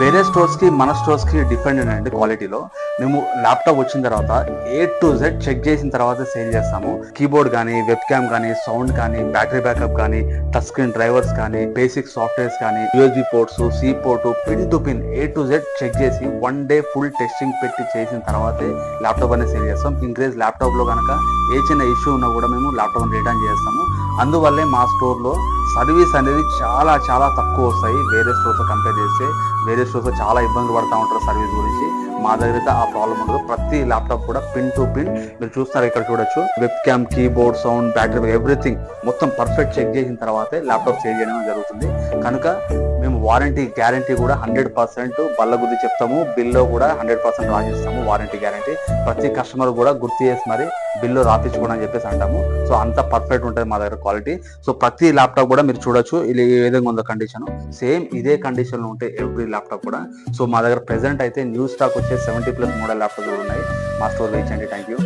వేరే స్టోర్స్కి మన స్టోర్స్కి డిఫరెంట్ అండి క్వాలిటీలో. మేము ల్యాప్టాప్ వచ్చిన తర్వాత A to Z చెక్ చేసిన తర్వాత సేల్ చేస్తాము. కీబోర్డ్ కానీ, వెబ్ క్యామ్ కానీ, సౌండ్ కానీ, బ్యాటరీ బ్యాకప్ కానీ, టచ్ స్క్రీన్ డ్రైవర్స్ కానీ, బేసిక్ సాఫ్ట్వేర్స్ కానీ, USB ports, C port, pin to pin A to Z check చేసి 1 day ఫుల్ టెస్టింగ్ పెట్టి చేసిన తర్వాతే ల్యాప్టాప్ అనేది సేల్ చేస్తాం. ఇన్ కేస్ ల్యాప్టాప్లో కనుక ఏ చిన్న ఇష్యూ ఉన్నా కూడా మేము ల్యాప్టాప్ రిటర్న్ చేస్తాము. అందువల్లే మా స్టోర్లో సర్వీస్ అనేది చాలా చాలా తక్కువ వస్తాయి. వేరే స్టోర్స్తో కంపేర్ చేస్తే వేరే స్టోర్స్లో చాలా ఇబ్బందులు పడుతూ ఉంటారు సర్వీస్ గురించి. మా దగ్గర అయితే ఆ ప్రాబ్లం ఉండదు. ప్రతి ల్యాప్టాప్ కూడా పిన్ టు పిన్ మీరు చూస్తారు, ఇక్కడ చూడొచ్చు. Web cam, keyboard, sound, battery, everything మొత్తం పర్ఫెక్ట్ చెక్ చేసిన తర్వాతే ల్యాప్టాప్ సేల్ చేయడం జరుగుతుంది. కనుక మేము వారంటీ గ్యారంటీ కూడా 100% బల్లగుద్ది చెప్తాము. బిల్లో కూడా 100% రాసిస్తాము వారంటీ గ్యారంటీ. ప్రతి కస్టమర్ కూడా గుర్తు చేసి మరి బిల్లు రాపించుకోండి అని చెప్పేసి అంటాము. సో అంత పర్ఫెక్ట్ ఉంటుంది మా దగ్గర క్వాలిటీ. సో ప్రతి ల్యాప్టాప్ కూడా మీరు చూడొచ్చు ఇది ఏ విధంగా ఉందో కండిషన్. సేమ్ ఇదే కండిషన్ లో ఉంటాయి ఎవ్రీ ల్యాప్టాప్ కూడా. సో మా దగ్గర ప్రెసెంట్ అయితే న్యూ స్టాక్ వచ్చే 70+ మోడల్ ల్యాప్టాప్ ఉన్నాయి. మా స్టోర్ రీచ్ అండి. Thank you.